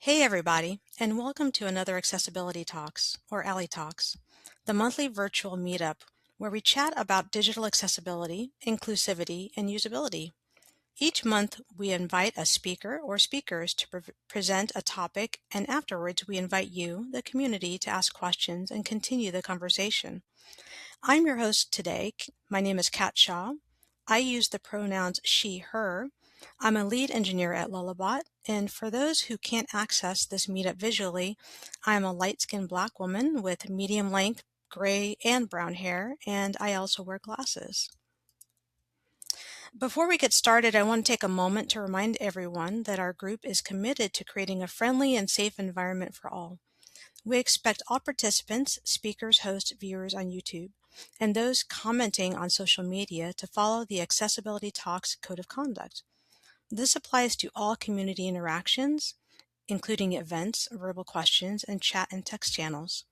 Hey everybody, and welcome to another Accessibility Talks, or ALI Talks, the monthly virtual meetup where we chat about digital accessibility, inclusivity, and usability. Each month, we invite a speaker or speakers to present a topic, and afterwards we invite you, the community, to ask questions and continue the conversation. I'm your host today. My name is Kat Shaw. I use the pronouns she, her. I'm a lead engineer at Lullabot, and for those who can't access this meetup visually, I'm a light-skinned Black woman with medium-length gray and brown hair, and I also wear glasses. Before we get started, I want to take a moment to remind everyone that our group is committed to creating a friendly and safe environment for all. We expect all participants, speakers, hosts, viewers on YouTube, and those commenting on social media to follow the Accessibility Talks Code of Conduct. This applies to all community interactions, including events, verbal questions, and chat and text channels.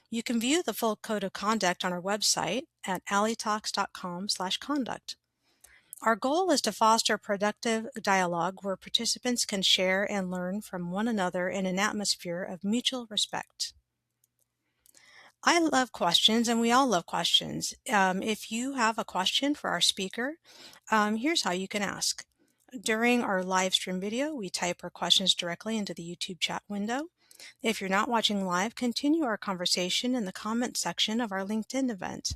You can view the full code of conduct on our website at alitalks.com/conduct. Our goal is to foster productive dialogue where participants can share and learn from one another in an atmosphere of mutual respect. I love questions, and we all love questions. If you have a question for our speaker, here's how you can ask. During our live stream video, we type our questions directly into the YouTube chat window. If you're not watching live, continue our conversation in the comment section of our LinkedIn event.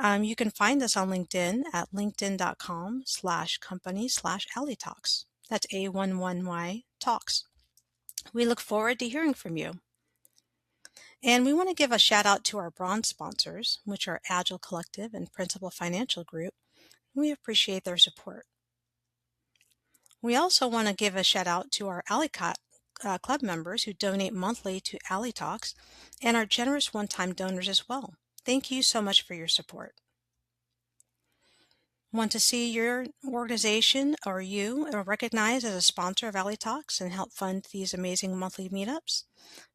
You can find us on LinkedIn at linkedin.com/company/AliTalks. That's A11yTalks. We look forward to hearing from you. And we want to give a shout out to our bronze sponsors, which are Agile Collective and Principal Financial Group. We appreciate their support. We also want to give a shout out to our AliCat club members who donate monthly to Ali Talks and our generous one-time donors as well. Thank you so much for your support. Want to see your organization or you recognized as a sponsor of Ali Talks and help fund these amazing monthly meetups?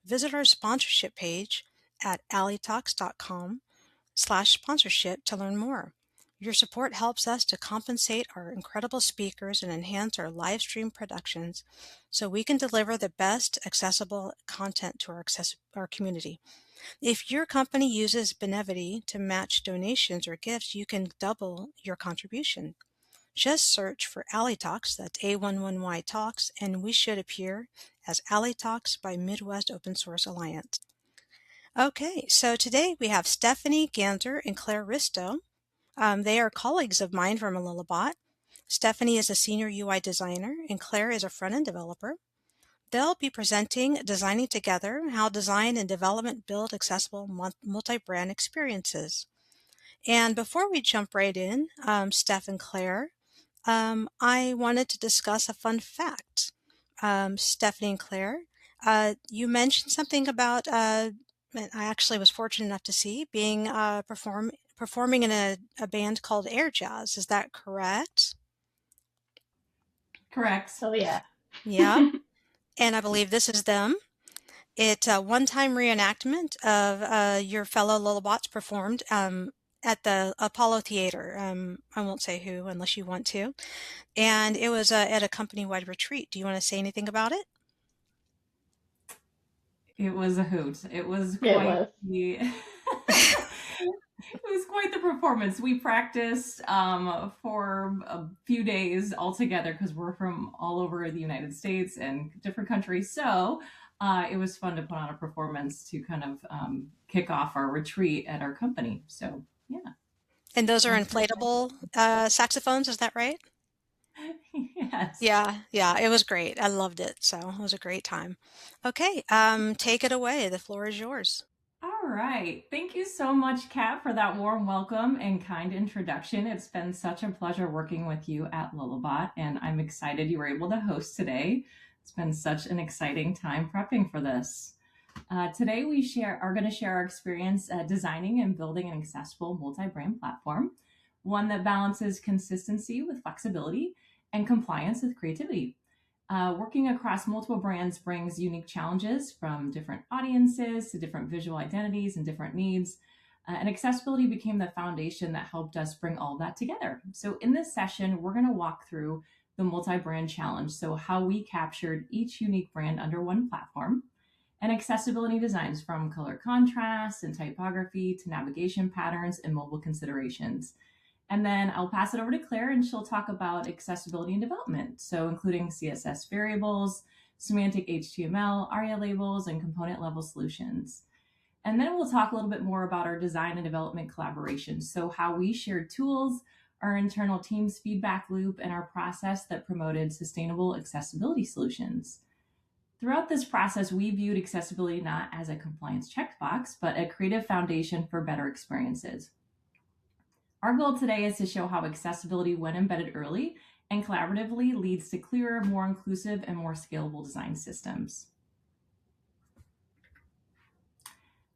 Visit our sponsorship page at alitalks.com/sponsorship to learn more. Your support helps us to compensate our incredible speakers and enhance our live stream productions so we can deliver the best accessible content to our community. If your company uses Benevity to match donations or gifts, you can double your contribution. Just search for Ali Talks, that's A11yTalks, and we should appear as Ali Talks by Midwest Open Source Alliance. Okay, so today we have Stephanie Ganzer and Claire Ristow. They are colleagues of mine from Lullabot. Stephanie is a senior UI designer, and Claire is a front-end developer. They'll be presenting Designing Together, How Design and Development Build Accessible Multi-Brand Experiences. And before we jump right in, Steph and Claire, I wanted to discuss a fun fact. Stephanie and Claire, you mentioned something about, and I actually was fortunate enough to see, being performing in a band called Air Jazz. Is that correct? Correct. Oh, yeah. Yeah. And I believe this is them. It's a one-time reenactment of your fellow Lullabots performed at the Apollo Theater. I won't say who unless you want to. And it was at a company-wide retreat. Do you want to say anything about it? It was a hoot. It was It quite was. the it was quite the performance. We practiced for a few days all together because we're from all over the United States and different countries. So it was fun to put on a performance to kind of kick off our retreat at our company. So yeah. And those are inflatable saxophones, is that right? Yes. Yeah, it was great. I loved it. So it was a great time. Okay, take it away. The floor is yours. All right. Thank you so much, Kat, for that warm welcome and kind introduction. It's been such a pleasure working with you at Lullabot, and I'm excited you were able to host today. It's been such an exciting time prepping for this. Today we are going to share our experience designing and building an accessible multi-brand platform, one that balances consistency with flexibility and compliance with creativity. Working across multiple brands brings unique challenges from different audiences to different visual identities and different needs. And accessibility became the foundation that helped us bring all that together. So in this session, we're going to walk through the multi-brand challenge, so how we captured each unique brand under one platform, and accessibility designs from color contrast and typography to navigation patterns and mobile considerations. And then I'll pass it over to Claire and she'll talk about accessibility and development, so including CSS variables, semantic HTML, ARIA labels, and component level solutions. And then we'll talk a little bit more about our design and development collaboration, so how we shared tools, our internal team's feedback loop, and our process that promoted sustainable accessibility solutions. Throughout this process, we viewed accessibility not as a compliance checkbox, but a creative foundation for better experiences. Our goal today is to show how accessibility, when embedded early and collaboratively, leads to clearer, more inclusive, and more scalable design systems.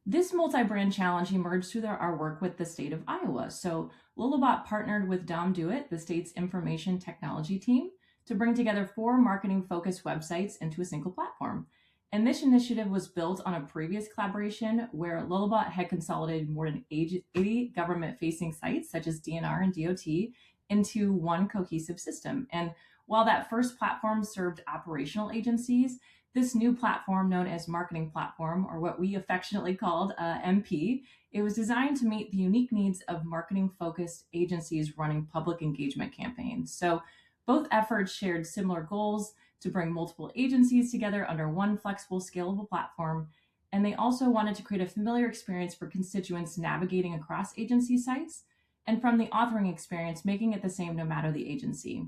This multi-brand challenge emerged through our work with the state of Iowa. So Lolobot partnered with Dom Dewitt, the state's information technology team, to bring together 4 marketing-focused websites into a single platform. And this initiative was built on a previous collaboration where Lolobot had consolidated more than 80 government-facing sites, such as DNR and DOT, into one cohesive system. And while that first platform served operational agencies, this new platform, known as Marketing Platform, or what we affectionately called MP, it was designed to meet the unique needs of marketing-focused agencies running public engagement campaigns. So both efforts shared similar goals to bring multiple agencies together under one flexible, scalable platform. And they also wanted to create a familiar experience for constituents navigating across agency sites, and from the authoring experience, making it the same no matter the agency.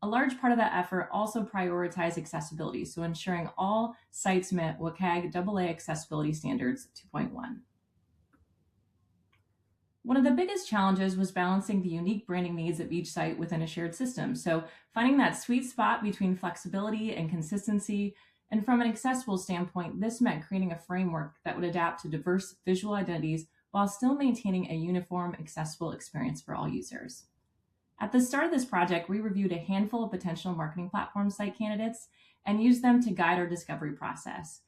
A large part of that effort also prioritized accessibility, so ensuring all sites met WCAG AA accessibility standards 2.1. One of the biggest challenges was balancing the unique branding needs of each site within a shared system. So finding that sweet spot between flexibility and consistency. And from an accessible standpoint, this meant creating a framework that would adapt to diverse visual identities while still maintaining a uniform, accessible experience for all users. At the start of this project, we reviewed a handful of potential marketing platform site candidates and used them to guide our discovery process.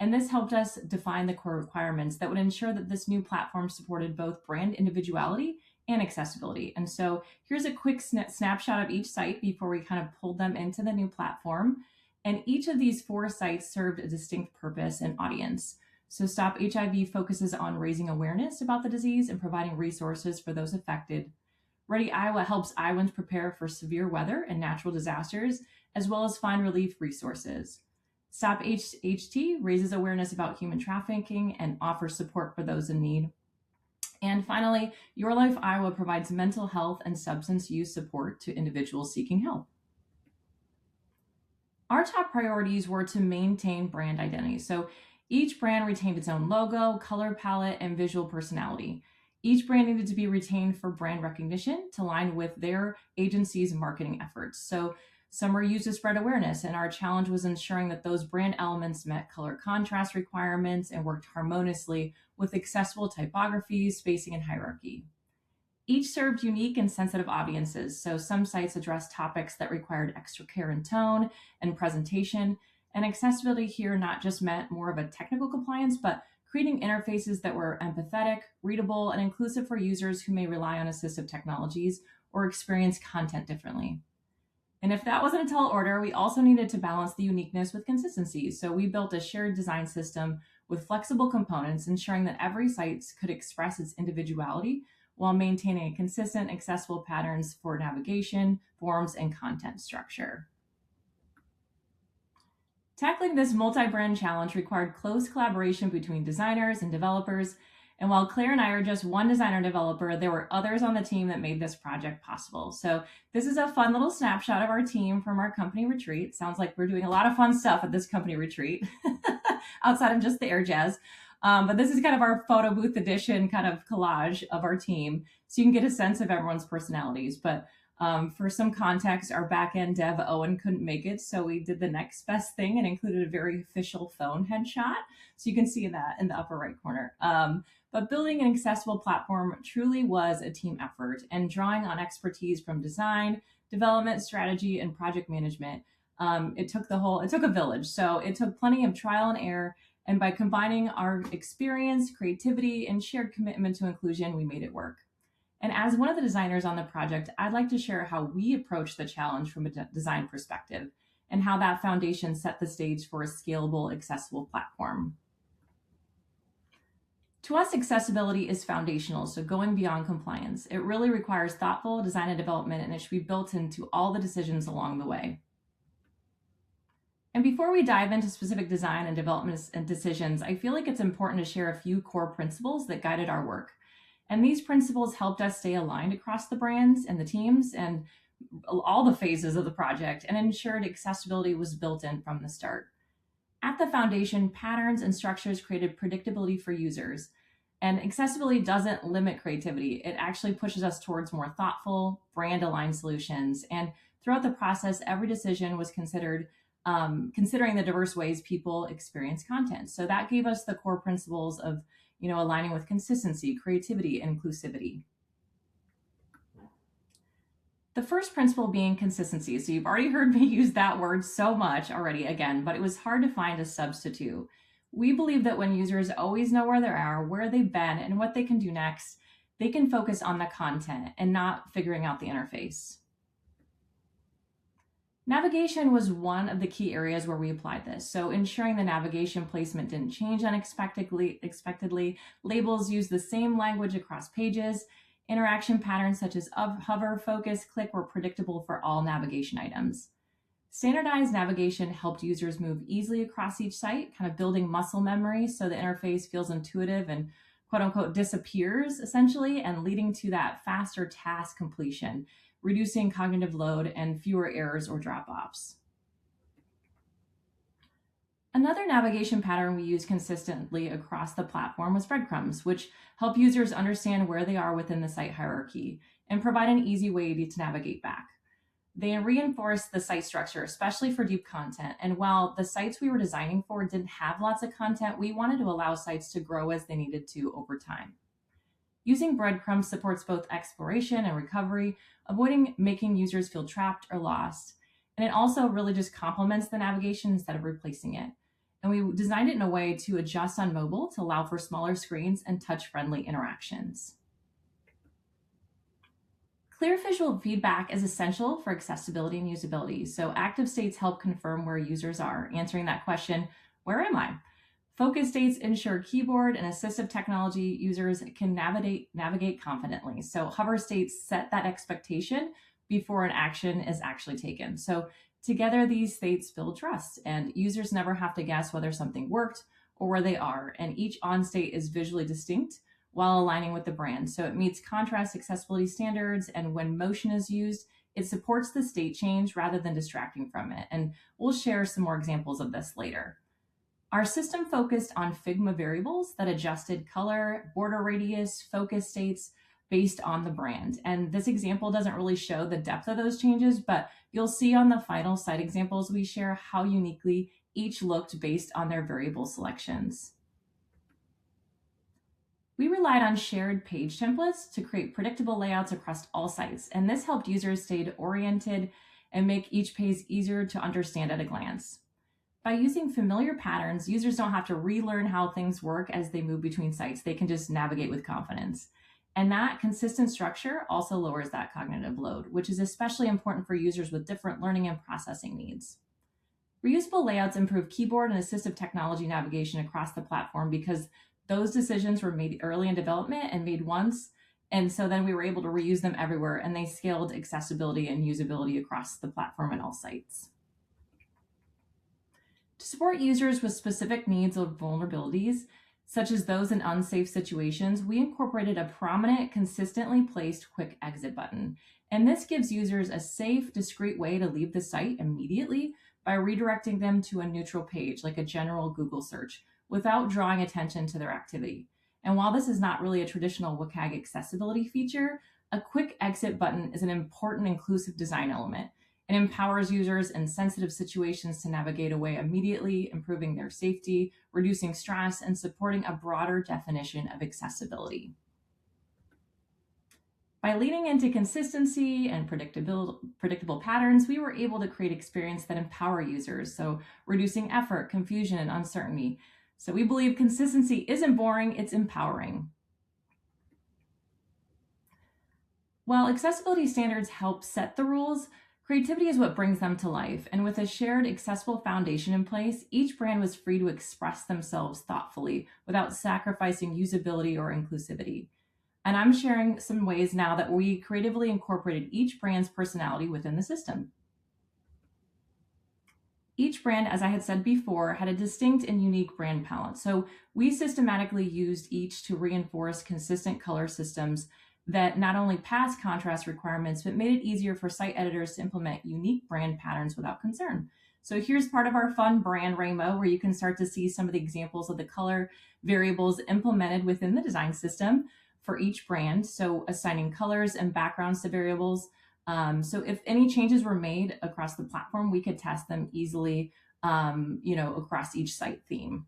And this helped us define the core requirements that would ensure that this new platform supported both brand individuality and accessibility. And so here's a quick snapshot of each site before we kind of pulled them into the new platform. And each of these 4 sites served a distinct purpose and audience. So Stop HIV focuses on raising awareness about the disease and providing resources for those affected. Ready Iowa helps Iowans prepare for severe weather and natural disasters, as well as find relief resources. Stop HT raises awareness about human trafficking and offers support for those in need. And finally, Your Life Iowa provides mental health and substance use support to individuals seeking help. Our top priorities were to maintain brand identity. So each brand retained its own logo, color palette, and visual personality. Each brand needed to be retained for brand recognition to align with their agency's marketing efforts. So some were used to spread awareness, and our challenge was ensuring that those brand elements met color contrast requirements and worked harmoniously with accessible typography, spacing, and hierarchy. Each served unique and sensitive audiences, so some sites addressed topics that required extra care in tone and presentation, and accessibility here not just meant more of a technical compliance, but creating interfaces that were empathetic, readable, and inclusive for users who may rely on assistive technologies or experience content differently. And if that wasn't a tall order, we also needed to balance the uniqueness with consistency. So we built a shared design system with flexible components, ensuring that every site could express its individuality while maintaining consistent, accessible patterns for navigation, forms, and content structure. Tackling this multi-brand challenge required close collaboration between designers and developers. And while Claire and I are just one designer developer, there were others on the team that made this project possible. So this is a fun little snapshot of our team from our company retreat. Sounds like we're doing a lot of fun stuff at this company retreat outside of just the air jazz. But this is kind of our photo booth edition kind of collage of our team. So you can get a sense of everyone's personalities. But for some context, our back-end dev, Owen, couldn't make it, so we did the next best thing and included a very official phone headshot. So you can see that in the upper right corner. But building an accessible platform truly was a team effort, and drawing on expertise from design, development, strategy, and project management. It took a village. So it took plenty of trial and error. And by combining our experience, creativity, and shared commitment to inclusion, we made it work. And as one of the designers on the project, I'd like to share how we approach the challenge from a design perspective and how that foundation set the stage for a scalable, accessible platform. To us, accessibility is foundational, so going beyond compliance. It really requires thoughtful design and development, and it should be built into all the decisions along the way. And before we dive into specific design and development and decisions, I feel like it's important to share a few core principles that guided our work. And these principles helped us stay aligned across the brands and the teams and all the phases of the project, and ensured accessibility was built in from the start. At the foundation, patterns and structures created predictability for users. And accessibility doesn't limit creativity. It actually pushes us towards more thoughtful, brand-aligned solutions. And throughout the process, every decision was considered considering the diverse ways people experience content. So that gave us the core principles of, aligning with consistency, creativity, and inclusivity. The first principle being consistency. So you've already heard me use that word so much already again, but it was hard to find a substitute. We believe that when users always know where they are, where they've been, and what they can do next, they can focus on the content and not figuring out the interface. Navigation was one of the key areas where we applied this. So ensuring the navigation placement didn't change unexpectedly, labels used the same language across pages, interaction patterns such as hover, focus, click were predictable for all navigation items. Standardized navigation helped users move easily across each site, kind of building muscle memory so the interface feels intuitive and quote unquote disappears essentially, and leading to that faster task completion, reducing cognitive load and fewer errors or drop-offs. Another navigation pattern we use consistently across the platform was breadcrumbs, which help users understand where they are within the site hierarchy and provide an easy way to navigate back. They reinforce the site structure, especially for deep content. And while the sites we were designing for didn't have lots of content, we wanted to allow sites to grow as they needed to over time. Using breadcrumbs supports both exploration and recovery, avoiding making users feel trapped or lost. And it also really just complements the navigation instead of replacing it. And we designed it in a way to adjust on mobile to allow for smaller screens and touch-friendly interactions. Clear visual feedback is essential for accessibility and usability. So active states help confirm where users are, answering that question, where am I? Focus states ensure keyboard and assistive technology users can navigate confidently. So hover states set that expectation before an action is actually taken. So together, these states build trust, and users never have to guess whether something worked or where they are. And each on state is visually distinct while aligning with the brand. So it meets contrast accessibility standards, and when motion is used, it supports the state change rather than distracting from it. And we'll share some more examples of this later. Our system focused on Figma variables that adjusted color, border radius, focus states based on the brand. And this example doesn't really show the depth of those changes, but you'll see on the final site examples we share how uniquely each looked based on their variable selections. We relied on shared page templates to create predictable layouts across all sites, and this helped users stay oriented and make each page easier to understand at a glance. By using familiar patterns, users don't have to relearn how things work as they move between sites. They can just navigate with confidence. And that consistent structure also lowers that cognitive load, which is especially important for users with different learning and processing needs. Reusable layouts improve keyboard and assistive technology navigation across the platform because those decisions were made early in development and made once. And so then we were able to reuse them everywhere, and they scaled accessibility and usability across the platform and all sites. To support users with specific needs or vulnerabilities, such as those in unsafe situations, we incorporated a prominent, consistently placed quick exit button. And this gives users a safe, discreet way to leave the site immediately by redirecting them to a neutral page, like a general Google search, without drawing attention to their activity. And while this is not really a traditional WCAG accessibility feature, a quick exit button is an important inclusive design element. It empowers users in sensitive situations to navigate away immediately, improving their safety, reducing stress, and supporting a broader definition of accessibility. By leaning into consistency and predictable patterns, we were able to create experience that empower users, so reducing effort, confusion, and uncertainty. So we believe consistency isn't boring, it's empowering. While accessibility standards help set the rules, creativity is what brings them to life. And with a shared accessible foundation in place, each brand was free to express themselves thoughtfully without sacrificing usability or inclusivity. And I'm sharing some ways now that we creatively incorporated each brand's personality within the system. Each brand, as I had said before, had a distinct and unique brand palette. So we systematically used each to reinforce consistent color systems that not only passed contrast requirements, but made it easier for site editors to implement unique brand patterns without concern. So here's part of our fun brand rainbow where you can start to see some of the examples of the color variables implemented within the design system for each brand. So assigning colors and backgrounds to variables. So if any changes were made across the platform, we could test them easily, across each site theme.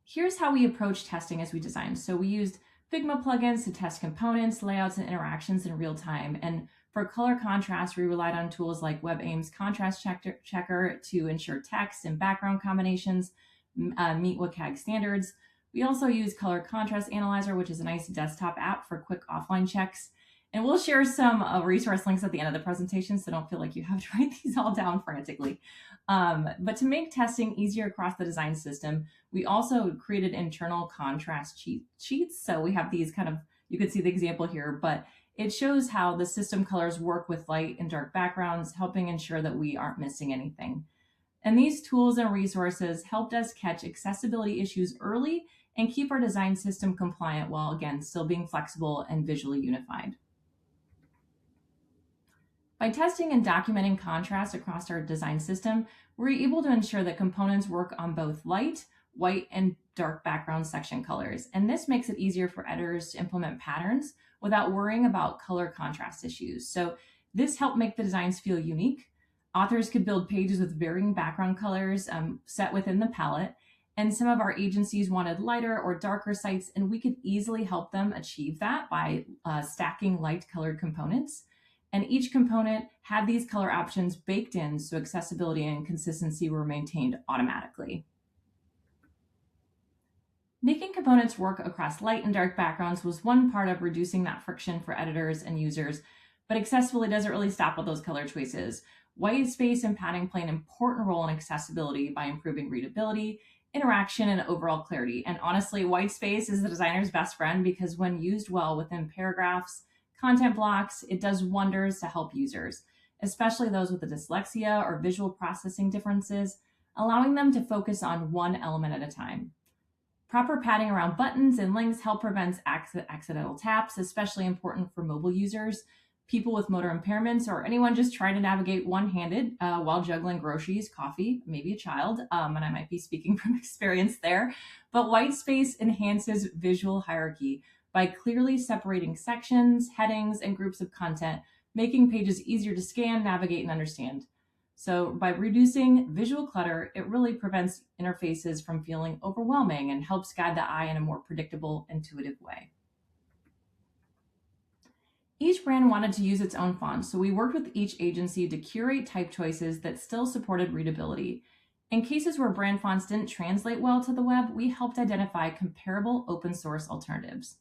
Here's how we approach testing as we designed. So we used Figma plugins to test components, layouts, and interactions in real time. And for color contrast, we relied on tools like WebAIM's contrast checker to ensure text and background combinations meet WCAG standards. We also use Color Contrast Analyzer, which is a nice desktop app for quick offline checks. And we'll share some resource links at the end of the presentation, so don't feel like you have to write these all down frantically. But to make testing easier across the design system, we also created internal contrast sheets. So we have these you can see the example here, but it shows how the system colors work with light and dark backgrounds, helping ensure that we aren't missing anything. And these tools and resources helped us catch accessibility issues early and keep our design system compliant while, again, still being flexible and visually unified. By testing and documenting contrast across our design system, we're able to ensure that components work on both light, white, and dark background section colors. And this makes it easier for editors to implement patterns without worrying about color contrast issues. So this helped make the designs feel unique. Authors could build pages with varying background colors set within the palette. And some of our agencies wanted lighter or darker sites, and we could easily help them achieve that by stacking light colored components. And each component had these color options baked in so accessibility and consistency were maintained automatically. Making components work across light and dark backgrounds was one part of reducing that friction for editors and users, but accessibility doesn't really stop with those color choices. White space and padding play an important role in accessibility by improving readability, interaction, and overall clarity. And honestly, white space is the designer's best friend because when used well within paragraphs, content blocks, it does wonders to help users, especially those with a dyslexia or visual processing differences, allowing them to focus on one element at a time. Proper padding around buttons and links help prevent accidental taps, especially important for mobile users, people with motor impairments, or anyone just trying to navigate one-handed while juggling groceries, coffee, maybe a child, and I might be speaking from experience there. But white space enhances visual hierarchy by clearly separating sections, headings, and groups of content, making pages easier to scan, navigate, and understand. So by reducing visual clutter, it really prevents interfaces from feeling overwhelming and helps guide the eye in a more predictable, intuitive way. Each brand wanted to use its own font, so we worked with each agency to curate type choices that still supported readability. In cases where brand fonts didn't translate well to the web, we helped identify comparable open source alternatives.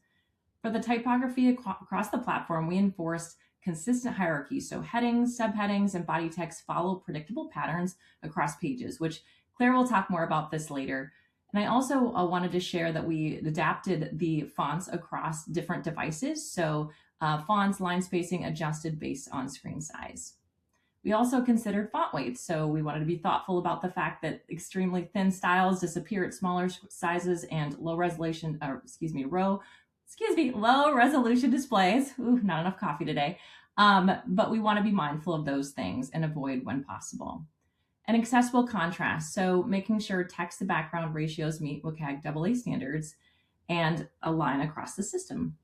For the typography across the platform, we enforced consistent hierarchy, so headings, subheadings, and body text follow predictable patterns across pages, which Claire will talk more about this later. And I also wanted to share that we adapted the fonts across different devices, so fonts, line spacing adjusted based on screen size. We also considered font weight, so we wanted to be thoughtful about the fact that extremely thin styles disappear at smaller sizes and low resolution displays. Ooh, not enough coffee today. But we want to be mindful of those things and avoid when possible. And accessible contrast, so making sure text to background ratios meet WCAG AA standards and align across the system.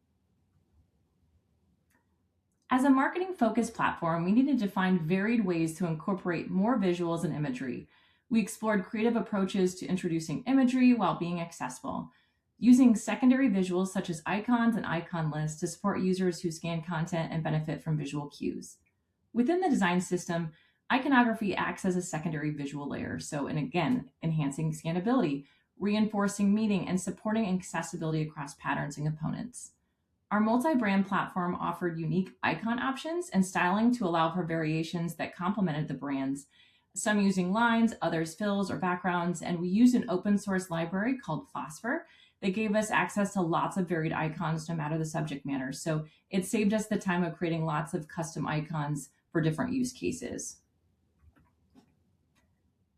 As a marketing-focused platform, we needed to find varied ways to incorporate more visuals and imagery. We explored creative approaches to introducing imagery while being accessible, using secondary visuals such as icons and icon lists to support users who scan content and benefit from visual cues. Within the design system, iconography acts as a secondary visual layer, and again, enhancing scannability, reinforcing meaning, and supporting accessibility across patterns and components. Our multi-brand platform offered unique icon options and styling to allow for variations that complemented the brands, some using lines, others fills or backgrounds, and we used an open source library called Phosphor that gave us access to lots of varied icons no matter the subject matter. So it saved us the time of creating lots of custom icons for different use cases.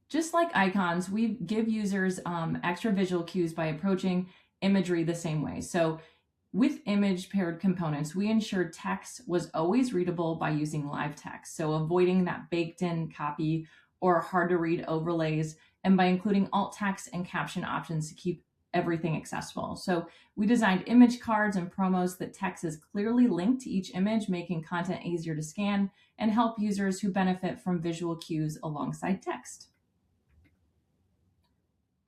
Just like icons, we give users extra visual cues by approaching imagery the same way. So with image paired components, we ensured text was always readable by using live text, so avoiding that baked in copy or hard to read overlays, and by including alt text and caption options to keep everything accessible. So we designed image cards and promos that text is clearly linked to each image, making content easier to scan and help users who benefit from visual cues alongside text.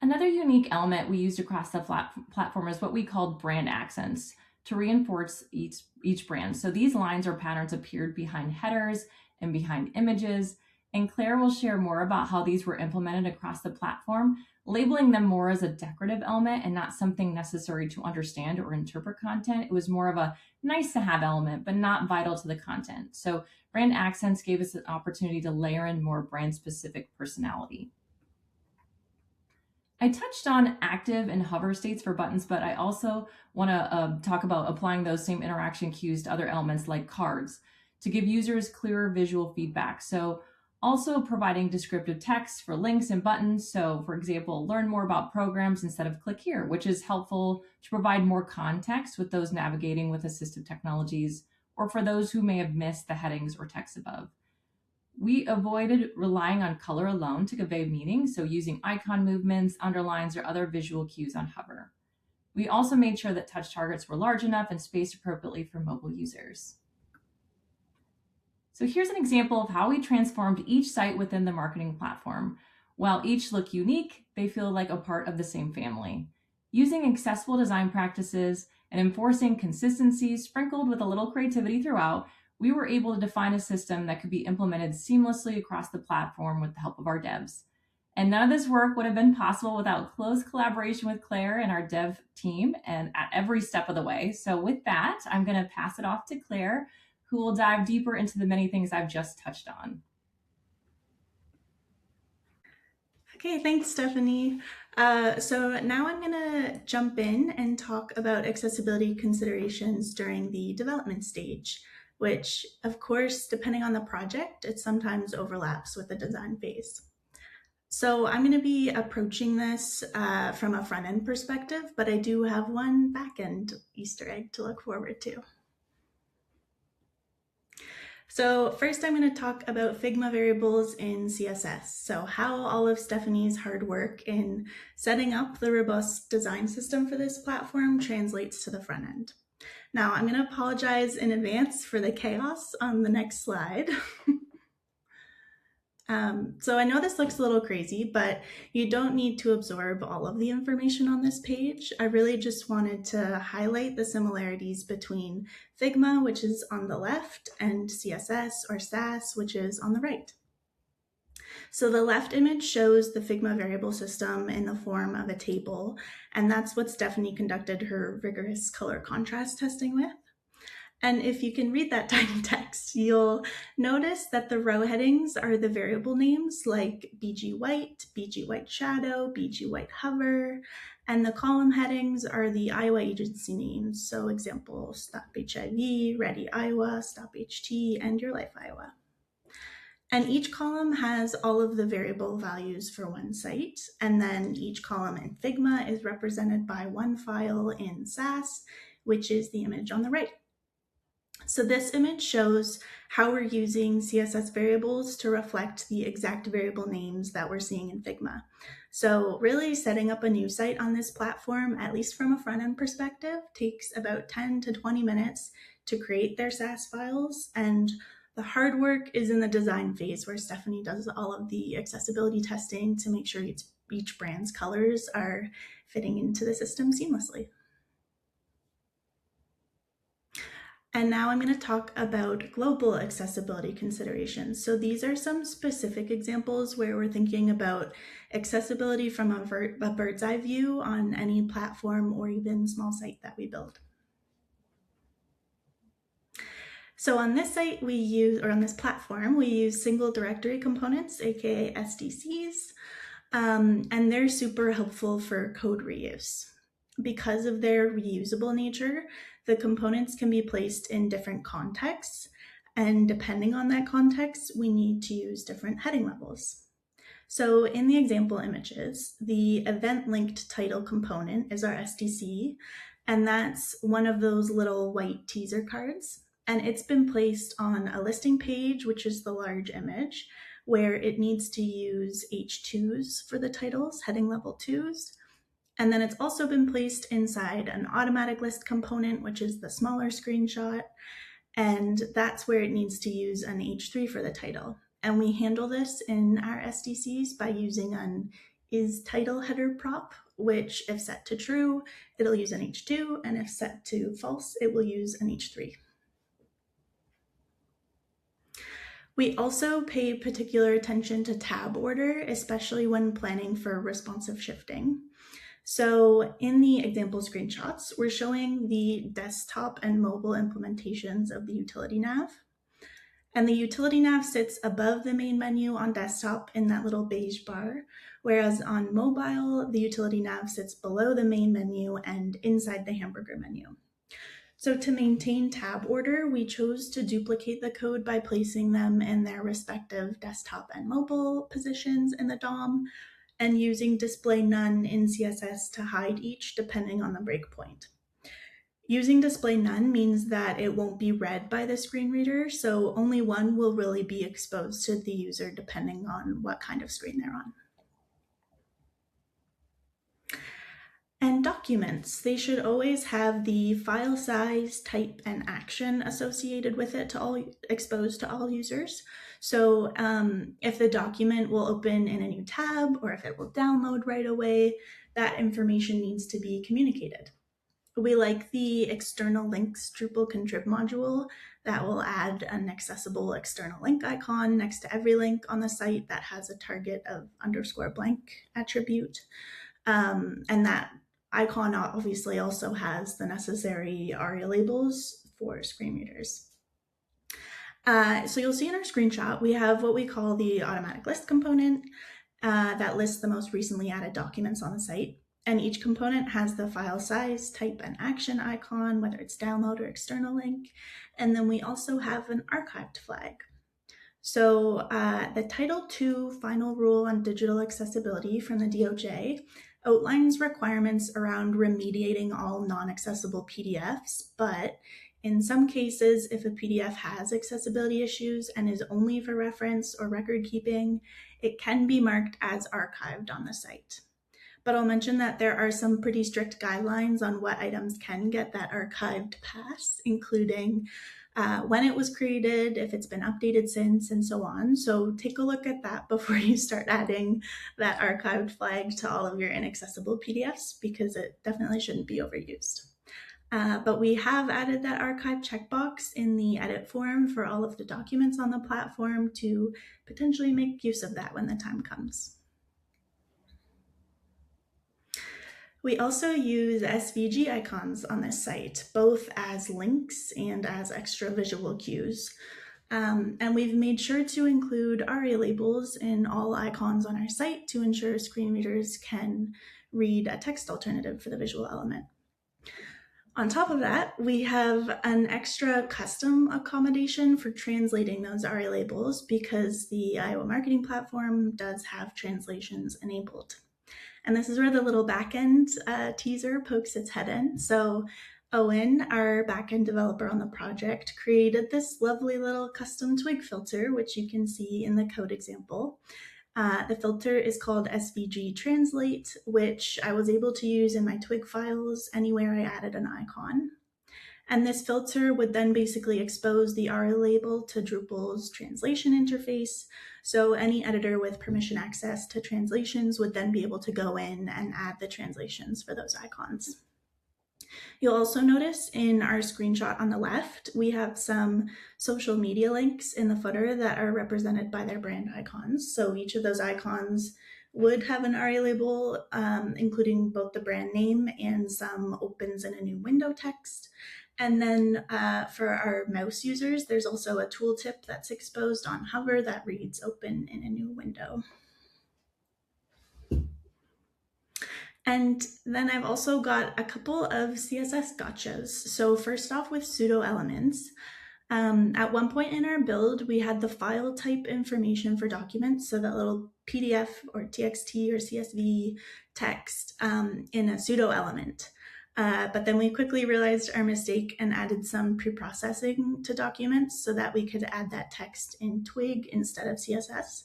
Another unique element we used across the platform is what we called brand accents to reinforce each brand. So these lines or patterns appeared behind headers and behind images, and Claire will share more about how these were implemented across the platform, labeling them more as a decorative element and not something necessary to understand or interpret content. It was more of a nice to have element, but not vital to the content. So brand accents gave us an opportunity to layer in more brand specific personality. I touched on active and hover states for buttons, but I also want to talk about applying those same interaction cues to other elements like cards to give users clearer visual feedback. So also providing descriptive text for links and buttons. So for example, learn more about programs instead of click here, which is helpful to provide more context with those navigating with assistive technologies or for those who may have missed the headings or text above. We avoided relying on color alone to convey meaning, so using icon movements, underlines, or other visual cues on hover. We also made sure that touch targets were large enough and spaced appropriately for mobile users. So here's an example of how we transformed each site within the marketing platform. While each look unique, they feel like a part of the same family. Using accessible design practices and enforcing consistency sprinkled with a little creativity throughout, we were able to define a system that could be implemented seamlessly across the platform with the help of our devs. And none of this work would have been possible without close collaboration with Claire and our dev team and at every step of the way. So with that, I'm going to pass it off to Claire, who will dive deeper into the many things I've just touched on. Okay, thanks, Stephanie. So now I'm going to jump in and talk about accessibility considerations during the development stage, which, of course, depending on the project, it sometimes overlaps with the design phase. So I'm going to be approaching this from a front-end perspective, but I do have one back-end Easter egg to look forward to. So first I'm going to talk about Figma variables in CSS. So how all of Stephanie's hard work in setting up the robust design system for this platform translates to the front end. Now I'm going to apologize in advance for the chaos on the next slide. So I know this looks a little crazy, but you don't need to absorb all of the information on this page. I really just wanted to highlight the similarities between Figma, which is on the left, and CSS or Sass, which is on the right. So the left image shows the Figma variable system in the form of a table, and that's what Stephanie conducted her rigorous color contrast testing with. And if you can read that tiny text, you'll notice that the row headings are the variable names like BG White Shadow, BG White Hover, and the column headings are the Iowa agency names. So example, Stop HIV, Ready Iowa, Stop HT, and Your Life Iowa. And each column has all of the variable values for one site. And then each column in Figma is represented by one file in Sass, which is the image on the right. So this image shows how we're using CSS variables to reflect the exact variable names that we're seeing in Figma. So really setting up a new site on this platform, at least from a front-end perspective, takes about 10 to 20 minutes to create their Sass files. And the hard work is in the design phase where Stephanie does all of the accessibility testing to make sure each brand's colors are fitting into the system seamlessly. And now I'm going to talk about global accessibility considerations. So these are some specific examples where we're thinking about accessibility from a bird's eye view on any platform or even small site that we build. So on this site on this platform, we use single directory components, aka SDCs, and they're super helpful for code reuse. Because of their reusable nature, the components can be placed in different contexts, and depending on that context, we need to use different heading levels. So in the example images, the event linked title component is our SDC, and that's one of those little white teaser cards. And it's been placed on a listing page, which is the large image, where it needs to use H2s for the titles, heading level 2s. And then it's also been placed inside an automatic list component, which is the smaller screenshot. And that's where it needs to use an H3 for the title. And we handle this in our SDCs by using an isTitle header prop, which if set to true, it'll use an H2, and if set to false, it will use an H3. We also pay particular attention to tab order, especially when planning for responsive shifting. So in the example screenshots, we're showing the desktop and mobile implementations of the utility nav. And the utility nav sits above the main menu on desktop in that little beige bar, whereas on mobile, the utility nav sits below the main menu and inside the hamburger menu. So to maintain tab order, we chose to duplicate the code by placing them in their respective desktop and mobile positions in the DOM, and using display none in CSS to hide each depending on the breakpoint. Using display none means that it won't be read by the screen reader, so only one will really be exposed to the user depending on what kind of screen they're on. And documents, they should always have the file size, type, and action associated with it exposed to all users. So if the document will open in a new tab or if it will download right away, that information needs to be communicated. We like the external links Drupal contrib module that will add an accessible external link icon next to every link on the site that has a target of _blank attribute. And that icon obviously also has the necessary ARIA labels for screen readers. So you'll see in our screenshot, we have what we call the automatic list component that lists the most recently added documents on the site. And each component has the file size, type, and action icon, whether it's download or external link. And then we also have an archived flag. So the Title II Final Rule on Digital Accessibility from the DOJ outlines requirements around remediating all non-accessible PDFs, but in some cases, if a PDF has accessibility issues and is only for reference or record keeping, it can be marked as archived on the site. But I'll mention that there are some pretty strict guidelines on what items can get that archived pass, including when it was created, if it's been updated since, and so on. So take a look at that before you start adding that archived flag to all of your inaccessible PDFs, because it definitely shouldn't be overused. But we have added that archive checkbox in the edit form for all of the documents on the platform to potentially make use of that when the time comes. We also use SVG icons on this site, both as links and as extra visual cues. And we've made sure to include ARIA labels in all icons on our site to ensure screen readers can read a text alternative for the visual element. On top of that, we have an extra custom accommodation for translating those ARIA labels because the Iowa marketing platform does have translations enabled. And this is where the little backend teaser pokes its head in. So Owen, our backend developer on the project, created this lovely little custom twig filter, which you can see in the code example. The filter is called SVG Translate, which I was able to use in my twig files anywhere I added an icon. And this filter would then basically expose the ARIA label to Drupal's translation interface. So any editor with permission access to translations would then be able to go in and add the translations for those icons. You'll also notice in our screenshot on the left, we have some social media links in the footer that are represented by their brand icons. So each of those icons would have an ARIA label, including both the brand name and some opens in a new window text. And then for our mouse users, there's also a tooltip that's exposed on hover that reads open in a new window. And then I've also got a couple of CSS gotchas. So first off with pseudo elements. At one point in our build, we had the file type information for documents, so that little PDF or TXT or CSV text in a pseudo element. But then we quickly realized our mistake and added some pre-processing to documents so that we could add that text in Twig instead of CSS.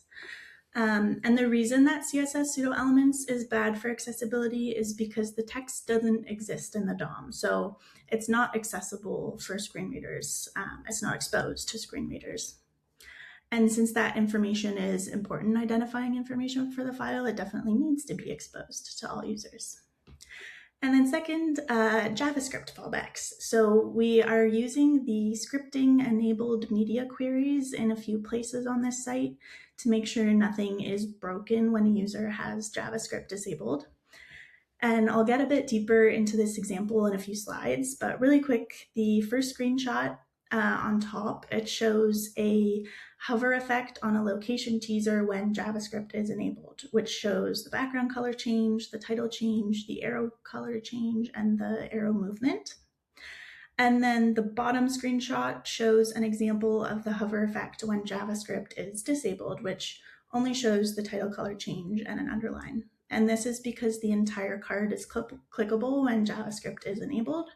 And the reason that CSS pseudo elements is bad for accessibility is because the text doesn't exist in the DOM. So it's not accessible for screen readers. It's not exposed to screen readers. And since that information is important identifying information for the file, it definitely needs to be exposed to all users. And then second, JavaScript fallbacks. So we are using the scripting enabled media queries in a few places on this site to make sure nothing is broken when a user has JavaScript disabled. And I'll get a bit deeper into this example in a few slides, but really quick, the first screenshot on top, it shows a hover effect on a location teaser when JavaScript is enabled, which shows the background color change, the title change, the arrow color change, and the arrow movement. And then the bottom screenshot shows an example of the hover effect when JavaScript is disabled, which only shows the title color change and an underline. And this is because the entire card is clickable when JavaScript is enabled,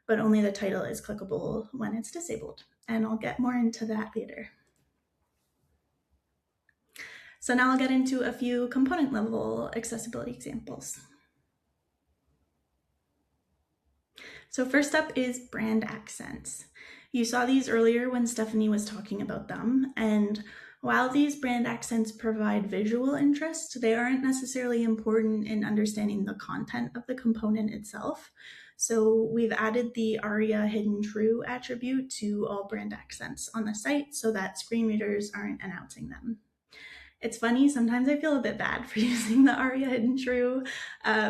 but only the title is clickable when it's disabled. And I'll get more into that later. So now I'll get into a few component level accessibility examples. So first up is brand accents. You saw these earlier when Stephanie was talking about them, and while these brand accents provide visual interest, they aren't necessarily important in understanding the content of the component itself. So we've added the ARIA hidden true attribute to all brand accents on the site so that screen readers aren't announcing them. It's funny, sometimes I feel a bit bad for using the ARIA hidden true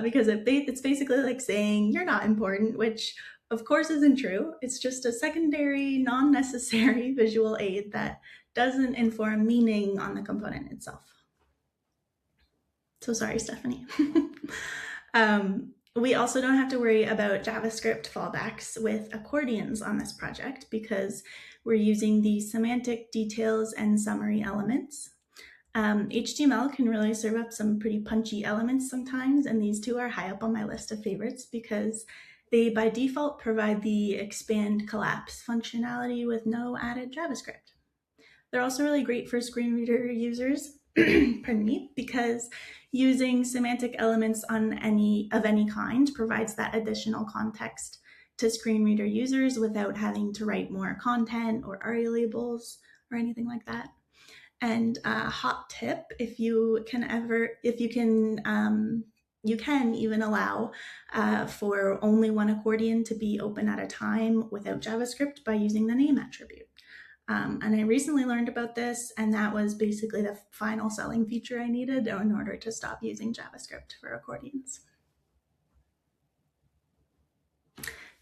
because it's basically like saying you're not important, which of course isn't true. It's just a secondary, non-necessary visual aid that doesn't inform meaning on the component itself. So sorry, Stephanie. We also don't have to worry about JavaScript fallbacks with accordions on this project because we're using the semantic details and summary elements. HTML can really serve up some pretty punchy elements sometimes, and these two are high up on my list of favorites because they by default provide the expand collapse functionality with no added JavaScript. They're also really great for screen reader users, pardon me, because using semantic elements of any kind provides that additional context to screen reader users without having to write more content or ARIA labels or anything like that. And a hot tip, you can even allow for only one accordion to be open at a time without JavaScript by using the name attribute. And I recently learned about this, and that was basically the final selling feature I needed in order to stop using JavaScript for accordions.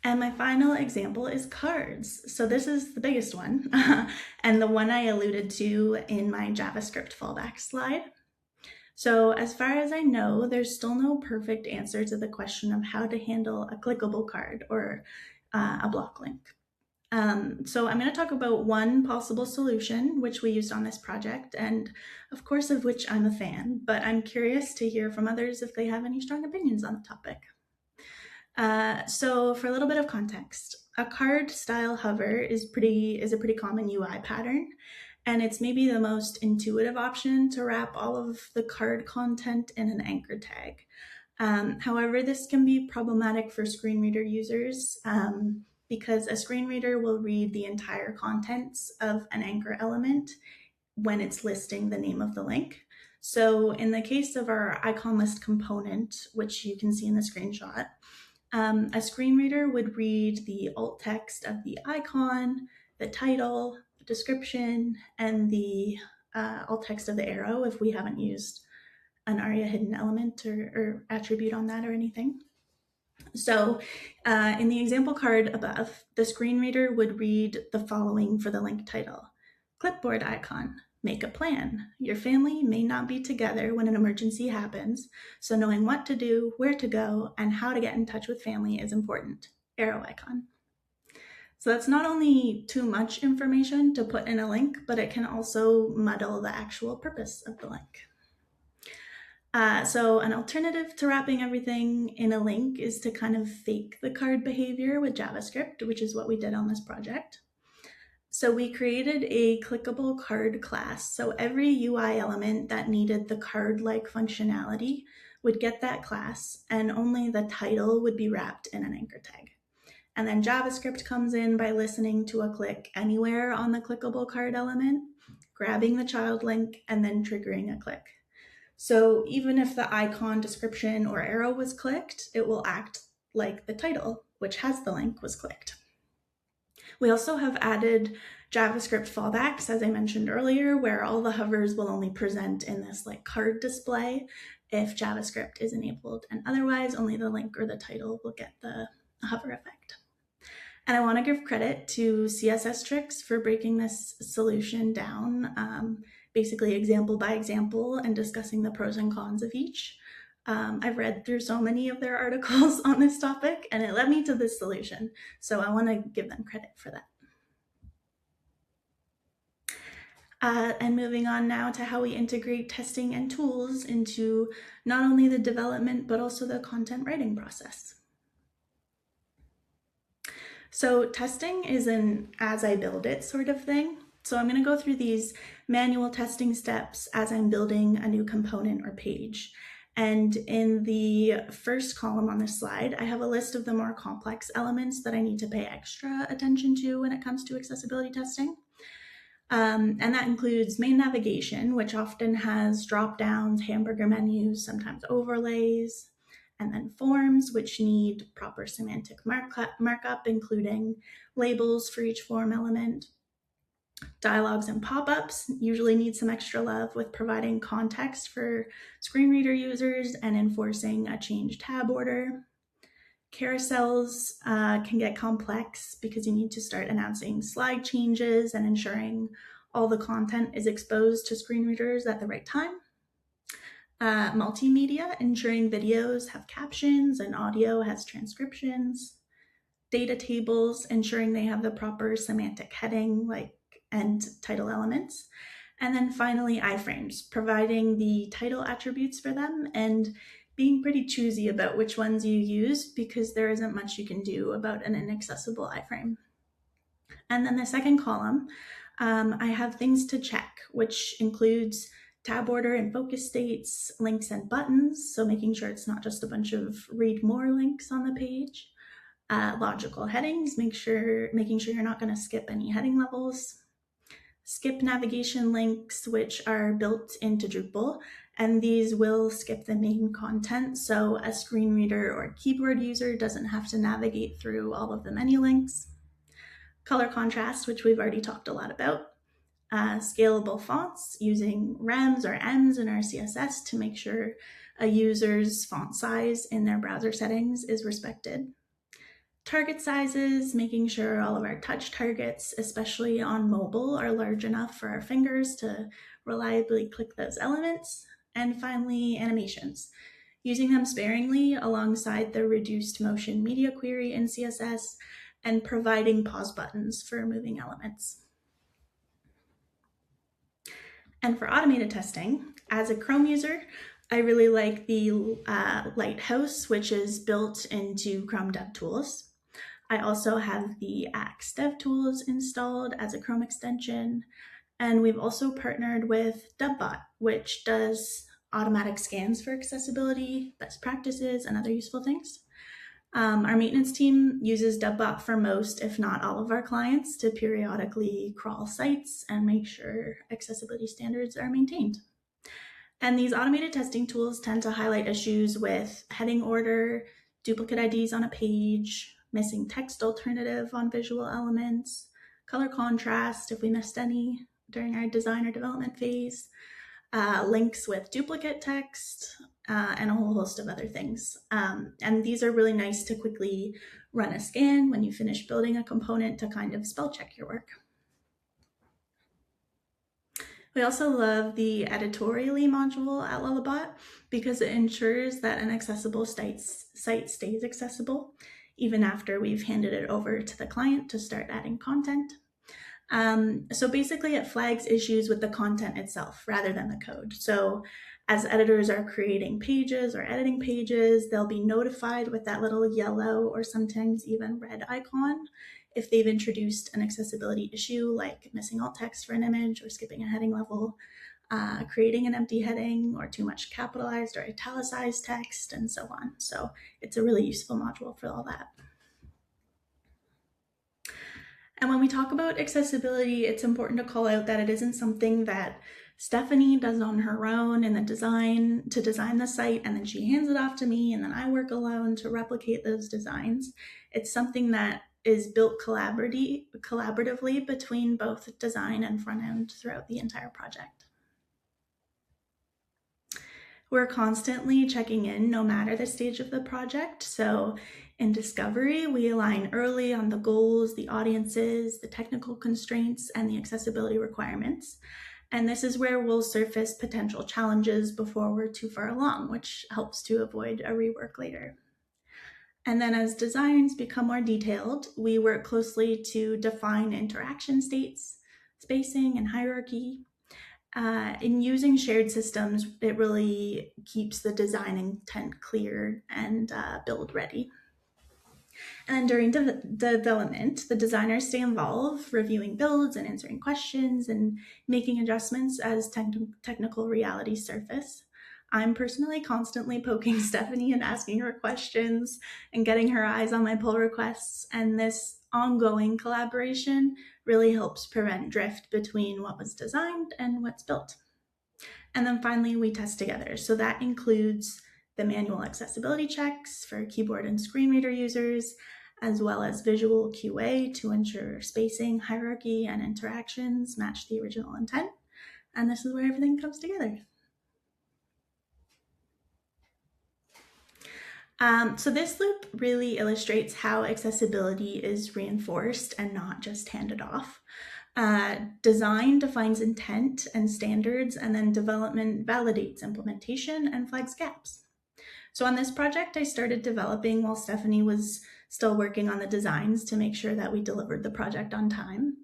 And my final example is cards. So this is the biggest one and the one I alluded to in my JavaScript fallback slide. So as far as I know, there's still no perfect answer to the question of how to handle a clickable card or a block link. So I'm going to talk about one possible solution, which we used on this project, and of course of which I'm a fan, but I'm curious to hear from others if they have any strong opinions on the topic. So for a little bit of context, a card style hover is a pretty common UI pattern, and it's maybe the most intuitive option to wrap all of the card content in an anchor tag. However, this can be problematic for screen reader users because a screen reader will read the entire contents of an anchor element when it's listing the name of the link. So in the case of our icon list component, which you can see in the screenshot, a screen reader would read the alt text of the icon, the title, the description, and the alt text of the arrow if we haven't used an ARIA hidden element or attribute on that or anything. So in the example card above, the screen reader would read the following for the link title. Clipboard icon, make a plan. Your family may not be together when an emergency happens, so knowing what to do, where to go, and how to get in touch with family is important. Arrow icon. So that's not only too much information to put in a link, but it can also muddle the actual purpose of the link. So an alternative to wrapping everything in a link is to kind of fake the card behavior with JavaScript, which is what we did on this project. So we created a clickable card class. So every UI element that needed the card-like functionality would get that class, and only the title would be wrapped in an anchor tag. And then JavaScript comes in by listening to a click anywhere on the clickable card element, grabbing the child link, and then triggering a click. So even if the icon, description, or arrow was clicked, it will act like the title, which has the link, was clicked. We also have added JavaScript fallbacks, as I mentioned earlier, where all the hovers will only present in this like card display if JavaScript is enabled, and otherwise only the link or the title will get the hover effect. And I want to give credit to CSS Tricks for breaking this solution down, basically example by example, and discussing the pros and cons of each. I've read through so many of their articles on this topic, and it led me to this solution. So I want to give them credit for that. And moving on now to how we integrate testing and tools into not only the development, but also the content writing process. So testing is an as I build it sort of thing. So I'm going to go through these manual testing steps as I'm building a new component or page. And in the first column on this slide, I have a list of the more complex elements that I need to pay extra attention to when it comes to accessibility testing. And that includes main navigation, which often has drop-downs, hamburger menus, sometimes overlays, and then forms, which need proper semantic markup, including labels for each form element. Dialogues and pop-ups usually need some extra love with providing context for screen reader users and enforcing a change tab order. Carousels can get complex because you need to start announcing slide changes and ensuring all the content is exposed to screen readers at the right time. Multimedia, ensuring videos have captions and audio has transcriptions. Data tables, ensuring they have the proper semantic heading and title elements. And then finally, iframes, providing the title attributes for them and being pretty choosy about which ones you use because there isn't much you can do about an inaccessible iframe. And then the second column, I have things to check, which includes tab order and focus states, links and buttons, so making sure it's not just a bunch of read more links on the page. Logical headings, making sure you're not going to skip any heading levels. Skip navigation links, which are built into Drupal, and these will skip the main content, so a screen reader or keyboard user doesn't have to navigate through all of the menu links. Color contrast, which we've already talked a lot about. Scalable fonts, using rems or ems in our CSS to make sure a user's font size in their browser settings is respected. Target sizes, making sure all of our touch targets, especially on mobile, are large enough for our fingers to reliably click those elements. And finally, animations, using them sparingly alongside the reduced motion media query in CSS and providing pause buttons for moving elements. And for automated testing, as a Chrome user, I really like the Lighthouse, which is built into Chrome DevTools. I also have the Axe DevTools installed as a Chrome extension. And we've also partnered with Dubbot, which does automatic scans for accessibility, best practices, and other useful things. Our maintenance team uses Dubbot for most, if not all of our clients to periodically crawl sites and make sure accessibility standards are maintained. And these automated testing tools tend to highlight issues with heading order, duplicate IDs on a page, missing text alternative on visual elements, color contrast if we missed any during our design or development phase, links with duplicate text, and a whole host of other things. And these are really nice to quickly run a scan when you finish building a component to kind of spell check your work. We also love the editorially module at Lullabot because it ensures that an accessible site stays accessible even after we've handed it over to the client to start adding content. So basically it flags issues with the content itself rather than the code. So as editors are creating pages or editing pages, they'll be notified with that little yellow or sometimes even red icon if they've introduced an accessibility issue like missing alt text for an image or skipping a heading level, creating an empty heading or too much capitalized or italicized text, and so on. So it's a really useful module for all that. And when we talk about accessibility, it's important to call out that it isn't something that Stephanie does on her own in the design the site, and then she hands it off to me, and then I work alone to replicate those designs. It's something that is built collaboratively between both design and front end throughout the entire project. We're constantly checking in no matter the stage of the project. So in discovery, we align early on the goals, the audiences, the technical constraints, and the accessibility requirements. And this is where we'll surface potential challenges before we're too far along, which helps to avoid a rework later. And then as designs become more detailed, we work closely to define interaction states, spacing, and hierarchy. In using shared systems, it really keeps the design intent clear and build ready. And during development, the designers stay involved, reviewing builds and answering questions and making adjustments as technical realities surface. I'm personally constantly poking Stephanie and asking her questions and getting her eyes on my pull requests, and this ongoing collaboration really helps prevent drift between what was designed and what's built. And then finally, we test together. So that includes the manual accessibility checks for keyboard and screen reader users, as well as visual QA to ensure spacing, hierarchy, and interactions match the original intent. And this is where everything comes together. So this loop really illustrates how accessibility is reinforced and not just handed off. Design defines intent and standards, and then development validates implementation and flags gaps. So on this project, I started developing while Stephanie was still working on the designs to make sure that we delivered the project on time.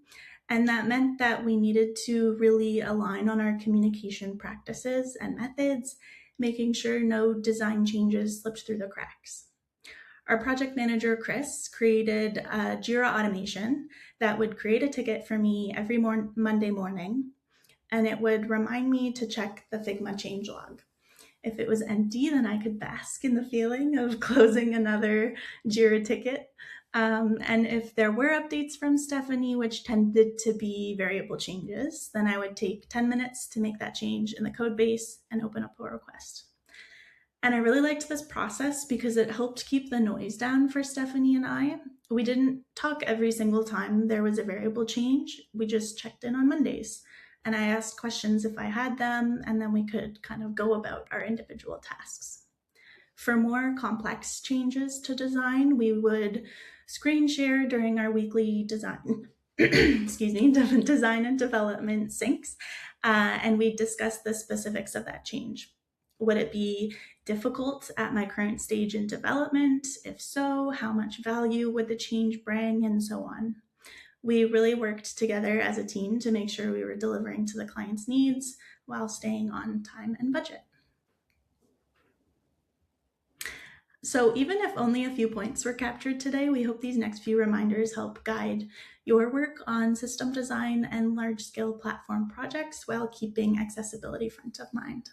And that meant that we needed to really align on our communication practices and methods, making sure no design changes slipped through the cracks. Our project manager, Chris, created a Jira automation that would create a ticket for me every Monday morning, and it would remind me to check the Figma changelog. If it was empty, then I could bask in the feeling of closing another Jira ticket. And if there were updates from Stephanie, which tended to be variable changes, then I would take 10 minutes to make that change in the code base and open a pull request. And I really liked this process because it helped keep the noise down for Stephanie and I. We didn't talk every single time there was a variable change. We just checked in on Mondays. And I asked questions if I had them, and then we could kind of go about our individual tasks. For more complex changes to design, we would screen share during our weekly design, design and development syncs, and we'd discuss the specifics of that change. Would it be difficult at my current stage in development? If so, how much value would the change bring, and so on. We really worked together as a team to make sure we were delivering to the client's needs while staying on time and budget. So even if only a few points were captured today, we hope these next few reminders help guide your work on system design and large-scale platform projects while keeping accessibility front of mind.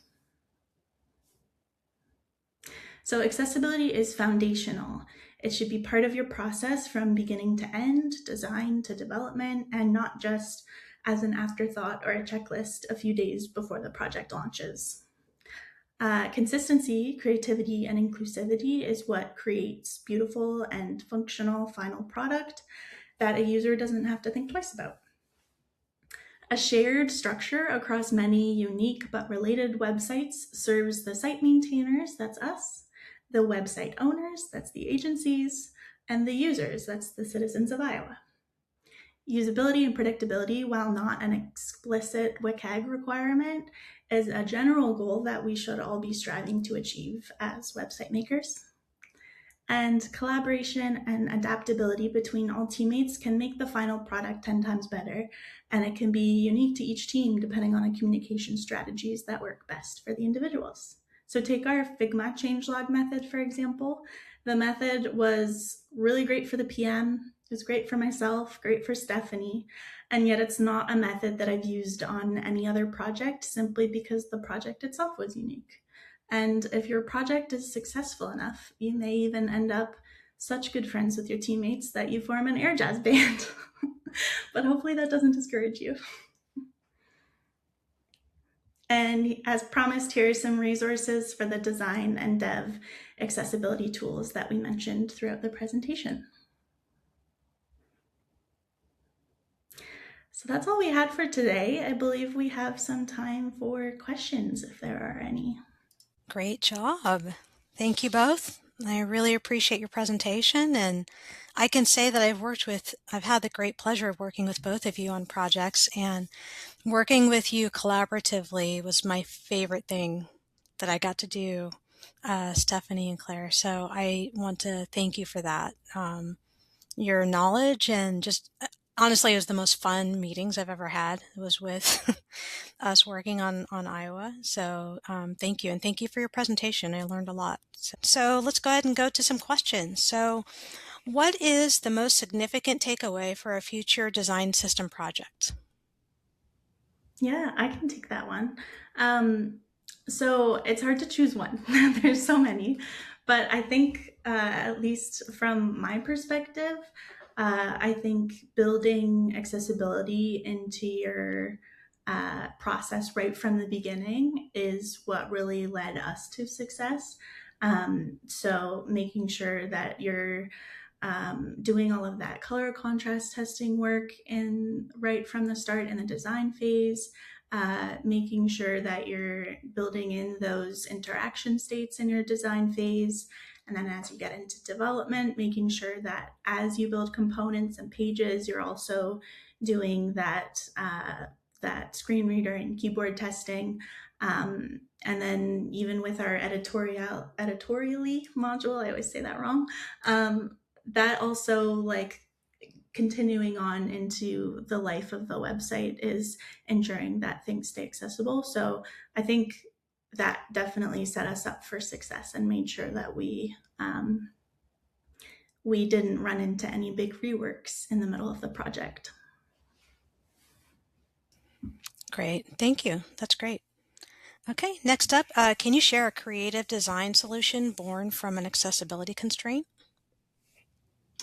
So accessibility is foundational. It should be part of your process from beginning to end, design to development, and not just as an afterthought or a checklist a few days before the project launches. Consistency, creativity, and inclusivity is what creates beautiful and functional final product that a user doesn't have to think twice about. A shared structure across many unique but related websites serves the site maintainers, that's us, the website owners, that's the agencies, and the users, that's the citizens of Iowa. Usability and predictability, while not an explicit WCAG requirement, is a general goal that we should all be striving to achieve as website makers. And collaboration and adaptability between all teammates can make the final product 10 times better, and it can be unique to each team depending on the communication strategies that work best for the individuals. So take our Figma changelog method, for example. The method was really great for the PM, it was great for myself, great for Stephanie, and yet it's not a method that I've used on any other project simply because the project itself was unique. And if your project is successful enough, you may even end up such good friends with your teammates that you form an air jazz band. But hopefully that doesn't discourage you. And as promised, here are some resources for the design and dev accessibility tools that we mentioned throughout the presentation. So that's all we had for today. I believe we have some time for questions if there are any. Great job. Thank you both. I really appreciate your presentation, and I can say that I've had the great pleasure of working with both of you on projects, and working with you collaboratively was my favorite thing that I got to do, Stephanie and Claire. So I want to thank you for that. Your knowledge and just honestly, it was the most fun meetings I've ever had. It was with us working on Iowa. So thank you. And thank you for your presentation. I learned a lot. So let's go ahead and go to some questions. So what is the most significant takeaway for a future design system project? Yeah, I can take that one. So it's hard to choose one. There's so many. But I think, at least from my perspective, I think building accessibility into your process right from the beginning is what really led us to success. So making sure that you're doing all of that color contrast testing work right from the start in the design phase, making sure that you're building in those interaction states in your design phase. And then as you get into development, making sure that as you build components and pages, you're also doing that screen reader and keyboard testing. And then even with our editorially module, I always say that wrong, that also, like, continuing on into the life of the website is ensuring that things stay accessible. So I think that definitely set us up for success and made sure that we didn't run into any big reworks in the middle of the project. Great. Thank you. That's great. Okay, next up, can you share a creative design solution born from an accessibility constraint?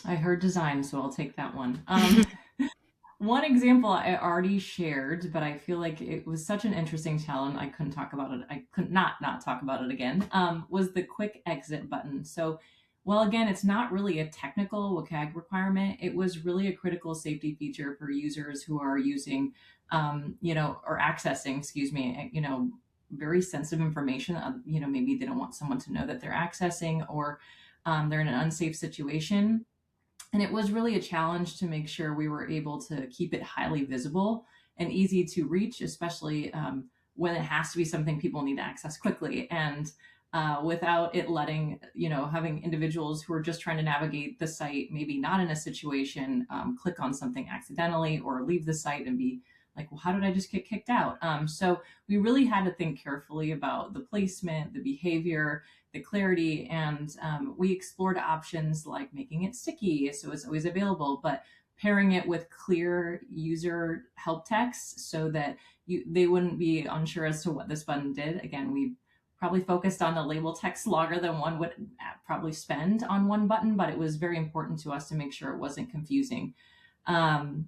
I heard design, so I'll take that one. One example I already shared, but I feel like it was such an interesting challenge. I couldn't talk about it. I could not talk about it again. Was the quick exit button. So, well, again, it's not really a technical WCAG requirement. It was really a critical safety feature for users who are using, or accessing, very sensitive information. Maybe they don't want someone to know that they're accessing, or they're in an unsafe situation. And it was really a challenge to make sure we were able to keep it highly visible and easy to reach, especially when it has to be something people need to access quickly. And without it letting, having individuals who are just trying to navigate the site, maybe not in a situation, click on something accidentally or leave the site and be like, well, how did I just get kicked out? So we really had to think carefully about the placement, the behavior, the clarity, and we explored options like making it sticky so it's always available, but pairing it with clear user help text so that they wouldn't be unsure as to what this button did. Again, we probably focused on the label text longer than one would probably spend on one button, but it was very important to us to make sure it wasn't confusing. And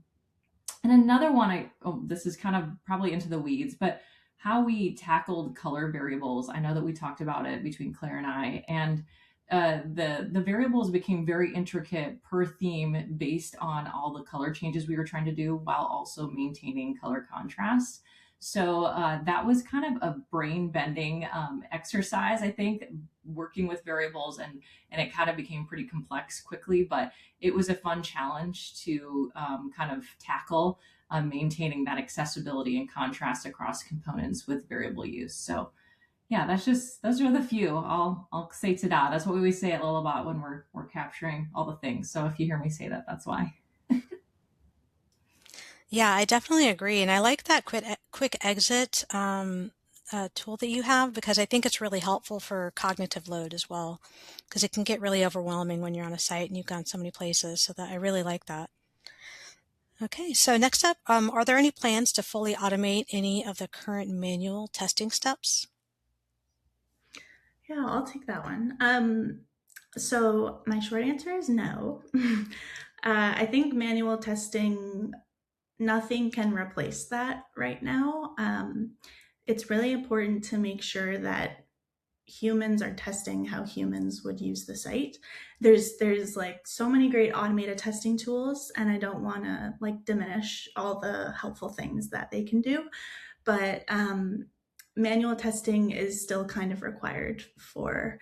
another one, this is kind of probably into the weeds, but how we tackled color variables. I know that we talked about it between Claire and I, and the variables became very intricate per theme based on all the color changes we were trying to do while also maintaining color contrast. So that was kind of a brain bending exercise, I think, working with variables, and it kind of became pretty complex quickly, but it was a fun challenge to kind of tackle maintaining that accessibility and contrast across components with variable use. So yeah, those are the few I'll say to that. That's what we always say at Lullabot when we're capturing all the things. So if you hear me say that, that's why. Yeah, I definitely agree. And I like that quick exit tool that you have, because I think it's really helpful for cognitive load as well, because it can get really overwhelming when you're on a site and you've gone so many places. So that I really like that. Okay, so next up, are there any plans to fully automate any of the current manual testing steps? Yeah, I'll take that one. So my short answer is no. I think manual testing, nothing can replace that right now. It's really important to make sure that humans are testing how humans would use the site. There's like so many great automated testing tools, and I don't want to like diminish all the helpful things that they can do, but manual testing is still kind of required for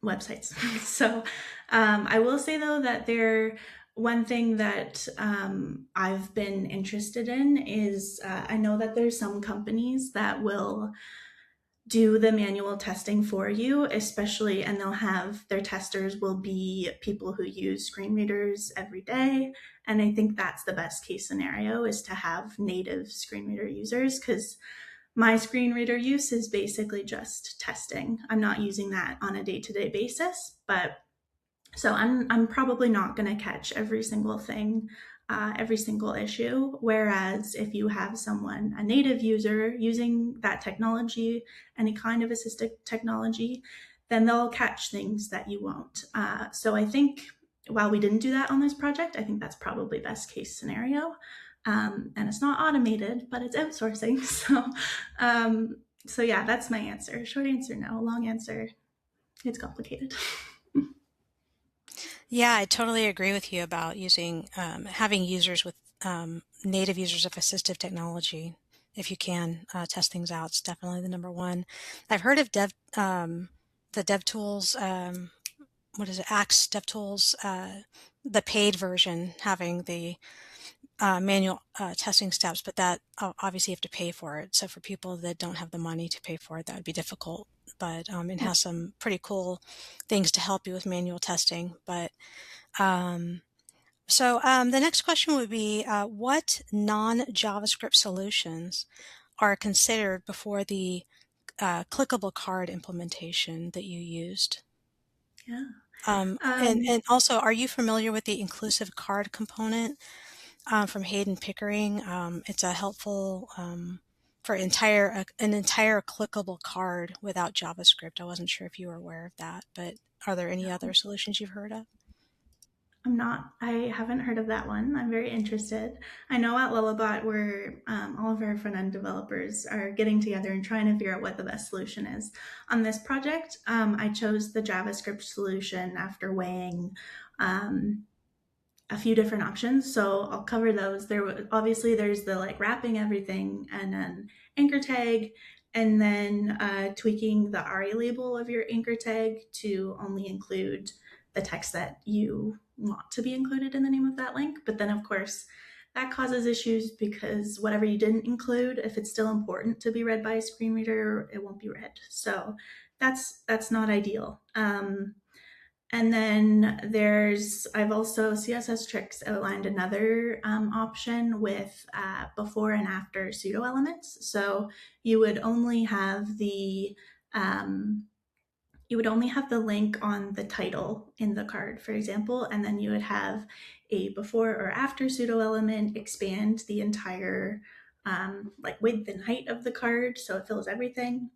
websites. So I will say though that one thing that I've been interested in is I know that there's some companies that will do the manual testing for you, especially, and they'll have their testers will be people who use screen readers every day. And I think that's the best case scenario, is to have native screen reader users, because my screen reader use is basically just testing. I'm not using that on a day-to-day basis, but so I'm probably not going to catch every single thing, every single issue. Whereas if you have someone, a native user using that technology, any kind of assistive technology, then they'll catch things that you won't. So I think while we didn't do that on this project, I think that's probably best case scenario. And it's not automated, but it's outsourcing. So yeah, that's my answer. Short answer, no. Long answer, it's complicated. Yeah, I totally agree with you about using having users with native users of assistive technology. If you can test things out, it's definitely the number one. I've heard of the DevTools, what is it, Axe DevTools, the paid version having the manual testing steps, but that obviously you have to pay for it. So for people that don't have the money to pay for it, that would be difficult. But it has some pretty cool things to help you with manual testing. But the next question would be, what non-JavaScript solutions are considered before the clickable card implementation that you used? Yeah. And also, are you familiar with the inclusive card component from Hayden Pickering? It's a helpful for an entire clickable card without JavaScript. I wasn't sure if you were aware of that, but are there any other solutions you've heard of? I haven't heard of that one. I'm very interested. I know at Lullabot, all of our front end developers are getting together and trying to figure out what the best solution is. On this project, I chose the JavaScript solution after weighing a few different options. So I'll cover those. Obviously there's the like wrapping everything and then anchor tag, and then tweaking the ARI label of your anchor tag to only include the text that you want to be included in the name of that link. But then of course that causes issues, because whatever you didn't include, if it's still important to be read by a screen reader, it won't be read. So that's not ideal. And then I've also, CSS Tricks outlined another option with before and after pseudo elements. So you would only have the link on the title in the card, for example, and then you would have a before or after pseudo element expand the entire like width and height of the card, so it fills everything.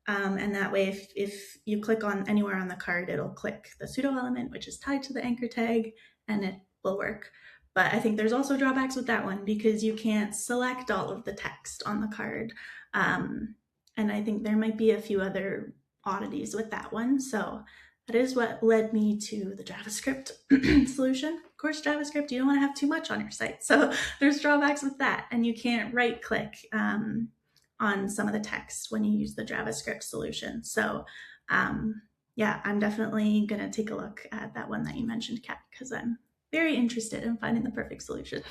And that way, if you click on anywhere on the card, it'll click the pseudo element, which is tied to the anchor tag, and it will work. But I think there's also drawbacks with that one, because you can't select all of the text on the card. And I think there might be a few other oddities with that one. So that is what led me to the JavaScript solution. Of course, JavaScript, you don't want to have too much on your site. So there's drawbacks with that. And you can't right click on some of the text when you use the JavaScript solution. So yeah, I'm definitely going to take a look at that one that you mentioned, Kat, because I'm very interested in finding the perfect solution.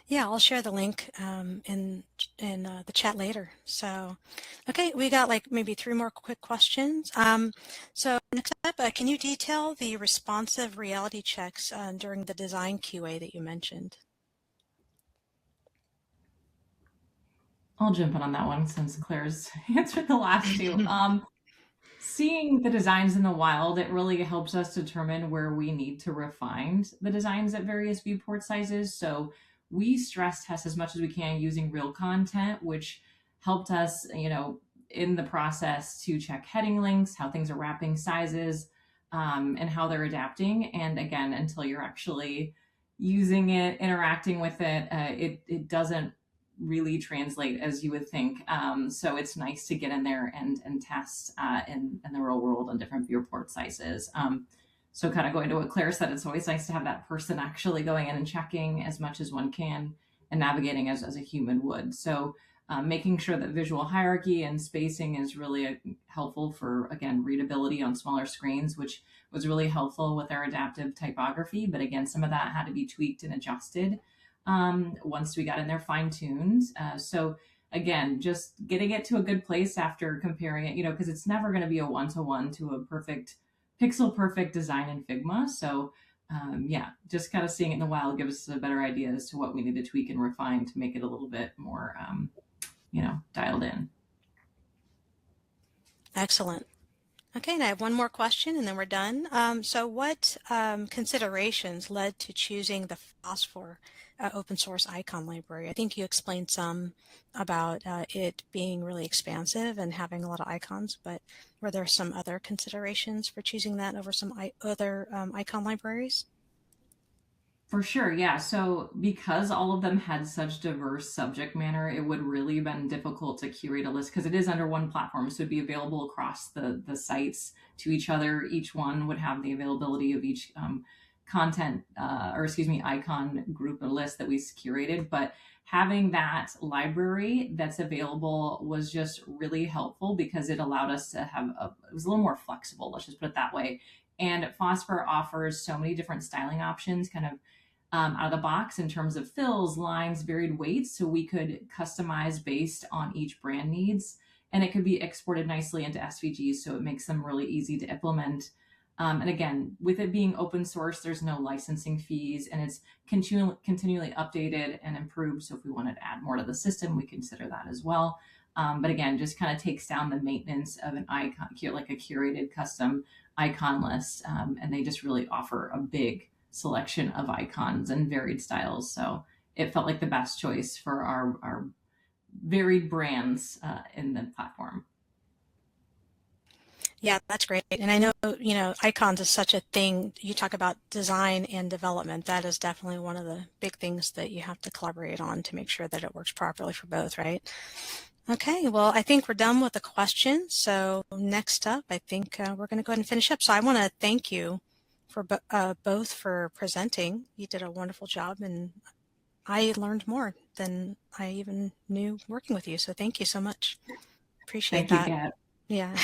Yeah, I'll share the link in the chat later. So, okay, we got like maybe 3 more quick questions. So next up, can you detail the responsive reality checks during the design QA that you mentioned? I'll jump in on that one since Claire's answered the last two. Seeing the designs in the wild, it really helps us determine where we need to refine the designs at various viewport sizes. So we stress test as much as we can using real content, which helped us, in the process to check heading links, how things are wrapping sizes, and how they're adapting. And again, until you're actually using it, interacting with it, it doesn't really translate as you would think. So it's nice to get in there and test in the real world on different viewport sizes. So kind of going to what Claire said, it's always nice to have that person actually going in and checking as much as one can and navigating as a human would. So making sure that visual hierarchy and spacing is really helpful for, again, readability on smaller screens, which was really helpful with our adaptive typography. But again, some of that had to be tweaked and adjusted once we got in there fine-tuned. So again, just getting it to a good place after comparing it, because it's never going to be a one-to-one to a perfect, pixel perfect design in Figma. So yeah, just kind of seeing it in the wild gives us a better idea as to what we need to tweak and refine to make it a little bit more, dialed in. Excellent. Okay, and I have one more question and then we're done. So what considerations led to choosing the Phosphor open source icon library? I think you explained some about it being really expansive and having a lot of icons, but were there some other considerations for choosing that over some other icon libraries? For sure, yeah. So because all of them had such diverse subject matter, it would really have been difficult to curate a list because it is under one platform. So it'd be available across the sites to each other. Each one would have the availability of each icon group or list that we curated. But having that library that's available was just really helpful because it allowed us to have it was a little more flexible, let's just put it that way. And Phosphor offers so many different styling options, kind of out of the box in terms of fills, lines, varied weights. So we could customize based on each brand needs. And it could be exported nicely into SVGs. So it makes them really easy to implement. And again, with it being open source, there's no licensing fees and it's continually updated and improved. So if we wanted to add more to the system, we consider that as well. But again, just kind of takes down the maintenance of an icon, like a curated custom icon list. And they just really offer a big selection of icons and varied styles. So it felt like the best choice for our varied brands in the platform. Yeah, that's great. And I know, icons is such a thing. You talk about design and development. That is definitely one of the big things that you have to collaborate on to make sure that it works properly for both, right? Okay, well, I think we're done with the questions. So next up, I think we're going to go ahead and finish up. So I want to thank you for both for presenting. You did a wonderful job and I learned more than I even knew working with you. So thank you so much. Appreciate Thank that. you, Kat. Yeah.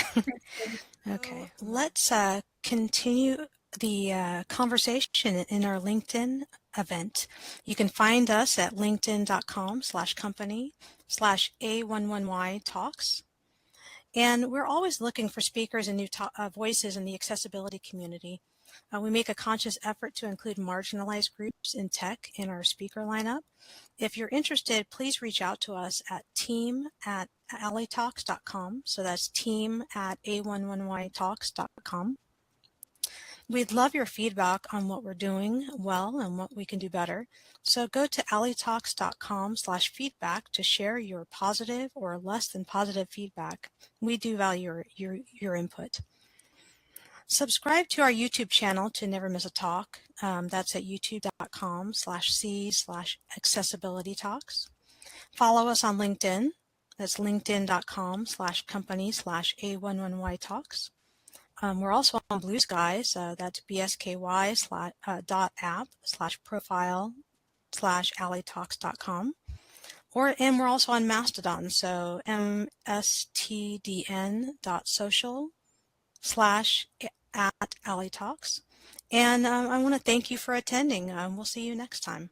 Okay, let's continue the conversation in our LinkedIn event. You can find us at linkedin.com/company/A11yTalks. And we're always looking for speakers and new voices in the accessibility community. We make a conscious effort to include marginalized groups in tech in our speaker lineup. If you're interested, please reach out to us at team@A11yTalks.com. So that's team@A11yTalks.com. We'd love your feedback on what we're doing well and what we can do better. So go to A11yTalks.com/feedback to share your positive or less than positive feedback. We do value your input. Subscribe to our YouTube channel to never miss a talk. That's at youtube.com/c/accessibilitytalks. Follow us on LinkedIn That's linkedin.com/company/A11yTalks. We're also on Blue Skies. That's bsky/.app/profile/alleytalks.com. And we're also on Mastodon, so mstdn.social/@alleytalks. And I want to thank you for attending. We'll see you next time.